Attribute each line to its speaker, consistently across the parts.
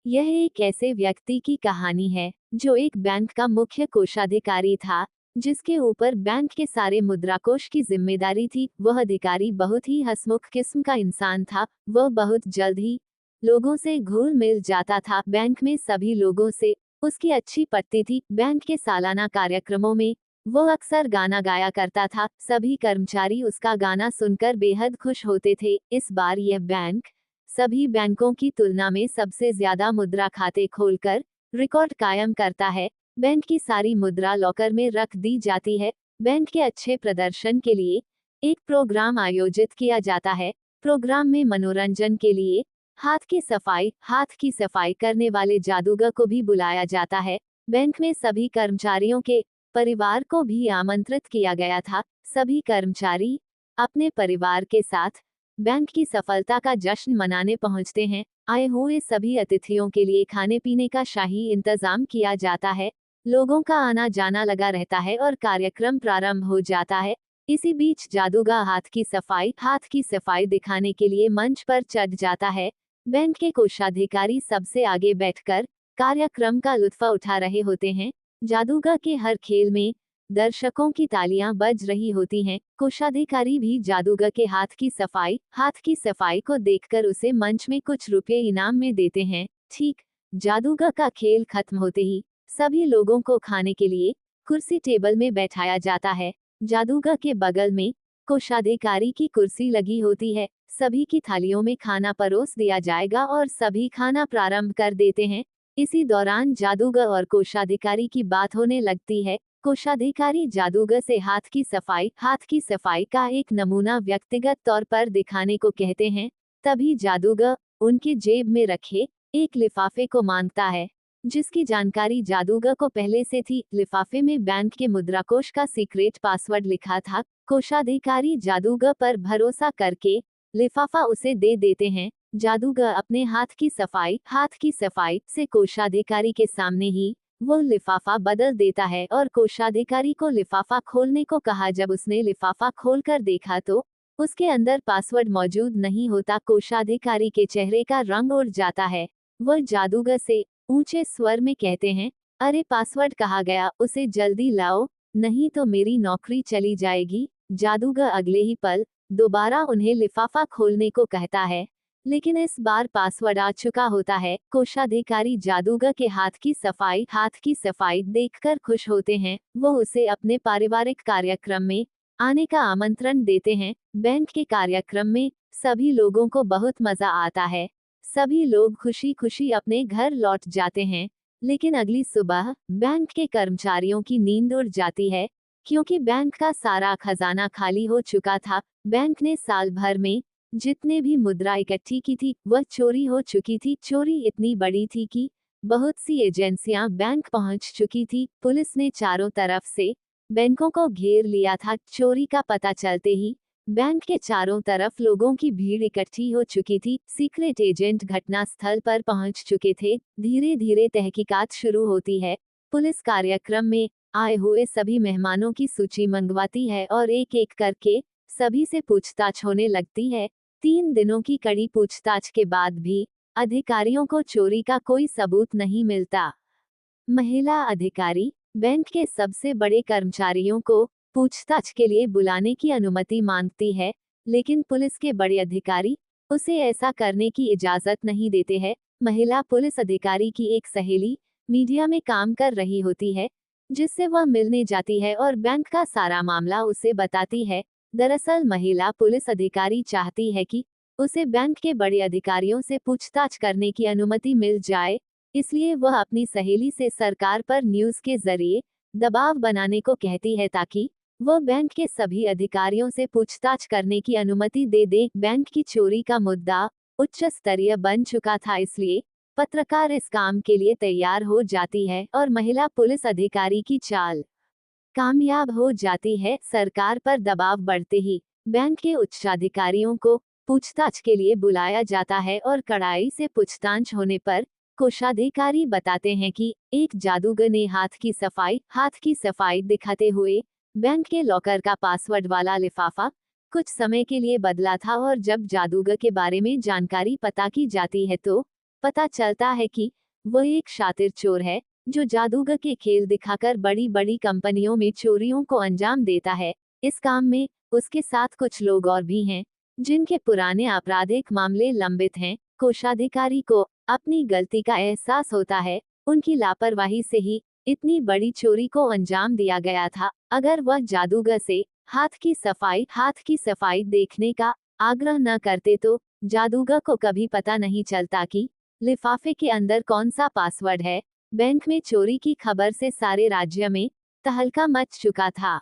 Speaker 1: यह एक ऐसे व्यक्ति की कहानी है जो एक बैंक का मुख्य कोषाधिकारी था, जिसके ऊपर बैंक के सारे मुद्राकोष की जिम्मेदारी थी। वह अधिकारी बहुत ही हंसमुख किस्म का इंसान था। वह बहुत जल्द ही लोगों से घुल मिल जाता था। बैंक में सभी लोगों से उसकी अच्छी पटती थी। बैंक के सालाना कार्यक्रमों में वो अक्सर गाना गाया करता था। सभी कर्मचारी उसका गाना सुनकर बेहद खुश होते थे। इस बार यह बैंक सभी बैंकों की तुलना में सबसे ज्यादा मुद्रा खाते खोलकर रिकॉर्ड कायम करता है। बैंक की सारी मुद्रा लॉकर में रख दी जाती है। बैंक के अच्छे प्रदर्शन के लिए एक प्रोग्राम आयोजित किया जाता है। प्रोग्राम में मनोरंजन के लिए हाथ की सफाई करने वाले जादूगर को भी बुलाया जाता है। बैंक में सभी कर्मचारियों के परिवार को भी आमंत्रित किया गया था। सभी कर्मचारी अपने परिवार के साथ बैंक की सफलता का जश्न मनाने पहुंचते हैं। आए हुए सभी अतिथियों के लिए खाने पीने का शाही इंतजाम किया जाता है। लोगों का आना जाना लगा रहता है और कार्यक्रम प्रारंभ हो जाता है। इसी बीच जादूगर हाथ की सफाई दिखाने के लिए मंच पर चढ़ जाता है। बैंक के कोषाधिकारी सबसे आगे बैठकर कार्यक्रम का लुत्फ उठा रहे होते हैं। जादूगर के हर खेल में दर्शकों की तालियां बज रही होती हैं। कोषाधिकारी भी जादूगर के हाथ की सफाई को देखकर उसे मंच में कुछ रुपए इनाम में देते हैं। ठीक जादूगर का खेल खत्म होते ही सभी लोगों को खाने के लिए कुर्सी टेबल में बैठाया जाता है। जादूगर के बगल में कोषाधिकारी की कुर्सी लगी होती है। सभी की थालियों में खाना परोस दिया जाएगा और सभी खाना प्रारंभ कर देते हैं। इसी दौरान जादूगर और कोषाधिकारी की बात होने लगती है। कोषाधिकारी जादूगर से हाथ की सफाई का एक नमूना व्यक्तिगत तौर पर दिखाने को कहते हैं। तभी जादूगर उनकी जेब में रखे एक लिफाफे को मांगता है, जिसकी जानकारी जादूगर को पहले से थी। लिफाफे में बैंक के मुद्राकोष का सीक्रेट पासवर्ड लिखा था। कोषाधिकारी जादूगर पर भरोसा करके लिफाफा उसे दे देते हैं। जादूगर अपने हाथ की सफाई से कोषाधिकारी के सामने ही वो लिफाफा बदल देता है और कोषाधिकारी को लिफाफा खोलने को कहा। जब उसने लिफाफा खोलकर देखा तो उसके अंदर पासवर्ड मौजूद नहीं होता। कोषाधिकारी के चेहरे का रंग उड़ जाता है। वह जादूगर से ऊंचे स्वर में कहते हैं, अरे पासवर्ड कहाँ गया, उसे जल्दी लाओ, नहीं तो मेरी नौकरी चली जाएगी। जादूगर अगले ही पल दोबारा उन्हें लिफाफा खोलने को कहता है, लेकिन इस बार पासवर्ड आ चुका होता है। कोषाधिकारी जादूगर के हाथ की सफाई देखकर खुश होते हैं। वो उसे अपने पारिवारिक कार्यक्रम में आने का आमंत्रण देते हैं। बैंक के कार्यक्रम में सभी लोगों को बहुत मजा आता है। सभी लोग खुशी खुशी अपने घर लौट जाते हैं। लेकिन अगली सुबह बैंक के कर्मचारियों की नींद उड़ जाती है, क्योंकि बैंक का सारा खजाना खाली हो चुका था। बैंक ने साल भर में जितने भी मुद्रा इकट्ठी की थी वह चोरी हो चुकी थी। चोरी इतनी बड़ी थी कि बहुत सी एजेंसियां बैंक पहुंच चुकी थी। पुलिस ने चारों तरफ से बैंकों को घेर लिया था। चोरी का पता चलते ही बैंक के चारों तरफ लोगों की भीड़ इकट्ठी हो चुकी थी। सीक्रेट एजेंट घटनास्थल पर पहुंच चुके थे। धीरे धीरे तहकीकात शुरू होती है। पुलिस कार्यक्रम में आए हुए सभी मेहमानों की सूची मंगवाती है और एक एक करके सभी से पूछताछ होने लगती है। 3 दिनों की कड़ी पूछताछ के बाद भी अधिकारियों को चोरी का कोई सबूत नहीं मिलता। महिला अधिकारी बैंक के सबसे बड़े कर्मचारियों को पूछताछ के लिए बुलाने की अनुमति मांगती है, लेकिन पुलिस के बड़े अधिकारी उसे ऐसा करने की इजाजत नहीं देते हैं। महिला पुलिस अधिकारी की एक सहेली मीडिया में काम कर रही होती है, जिससे वह मिलने जाती है और बैंक का सारा मामला उसे बताती है। दरअसल महिला पुलिस अधिकारी चाहती है कि उसे बैंक के बड़े अधिकारियों से पूछताछ करने की अनुमति मिल जाए, इसलिए वह अपनी सहेली से सरकार पर न्यूज़ के जरिए दबाव बनाने को कहती है ताकि वह बैंक के सभी अधिकारियों से पूछताछ करने की अनुमति दे दे। बैंक की चोरी का मुद्दा उच्च स्तरीय बन चुका था, इसलिए पत्रकार इस काम के लिए तैयार हो जाती है और महिला पुलिस अधिकारी की चाल कामयाब हो जाती है। सरकार पर दबाव बढ़ते ही बैंक के उच्चाधिकारियों को पूछताछ के लिए बुलाया जाता है और कड़ाई से पूछताछ होने पर कोषाधिकारी बताते हैं कि एक जादूगर ने हाथ की सफाई दिखाते हुए बैंक के लॉकर का पासवर्ड वाला लिफाफा कुछ समय के लिए बदला था और जब जादूगर के बारे में जानकारी पता की जाती है तो पता चलता है कि वह एक शातिर चोर है जो जादूगर के खेल दिखाकर बड़ी बड़ी कंपनियों में चोरियों को अंजाम देता है। इस काम में उसके साथ कुछ लोग और भी हैं जिनके पुराने आपराधिक मामले लंबित हैं। कोषाधिकारी को अपनी गलती का एहसास होता है। उनकी लापरवाही से ही इतनी बड़ी चोरी को अंजाम दिया गया था। अगर वह जादूगर से हाथ की सफाई देखने का आग्रह न करते तो जादूगर को कभी पता नहीं चलता कि लिफाफे के अंदर कौन सा पासवर्ड है। बैंक में चोरी की खबर से सारे राज्य में तहलका मच चुका था।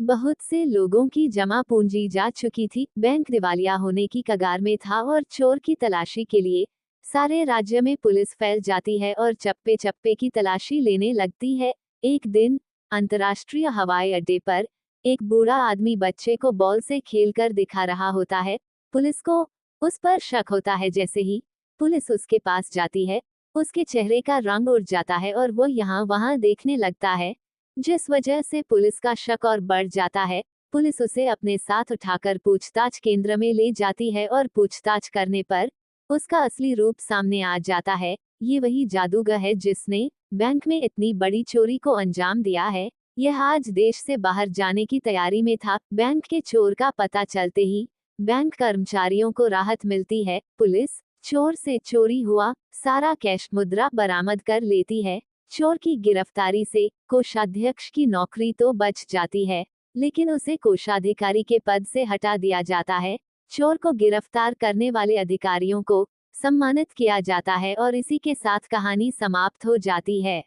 Speaker 1: बहुत से लोगों की जमा पूंजी जा चुकी थी। बैंक दिवालिया होने की कगार में था और चोर की तलाशी के लिए सारे राज्य में पुलिस फैल जाती है और चप्पे चप्पे की तलाशी लेने लगती है। एक दिन अंतर्राष्ट्रीय हवाई अड्डे पर एक बूढ़ा आदमी बच्चे को बॉल से खेलकर दिखा रहा होता है। पुलिस को उस पर शक होता है। जैसे ही पुलिस उसके पास जाती है, उसके चेहरे का रंग उड़ जाता है और वो यहाँ वहाँ देखने लगता है, जिस वजह से पुलिस का शक और बढ़ जाता है। पुलिस उसे अपने साथ उठाकर पूछताछ केंद्र में ले जाती है और पूछताछ करने पर उसका असली रूप सामने आ जाता है। ये वही जादूगर है जिसने बैंक में इतनी बड़ी चोरी को अंजाम दिया है। यह आज देश से बाहर जाने की तैयारी में था। बैंक के चोर का पता चलते ही बैंक कर्मचारियों को राहत मिलती है। पुलिस चोर से चोरी हुआ सारा कैश मुद्रा बरामद कर लेती है। चोर की गिरफ्तारी से कोषाध्यक्ष की नौकरी तो बच जाती है, लेकिन उसे कोषाधिकारी के पद से हटा दिया जाता है। चोर को गिरफ्तार करने वाले अधिकारियों को सम्मानित किया जाता है और इसी के साथ कहानी समाप्त हो जाती है।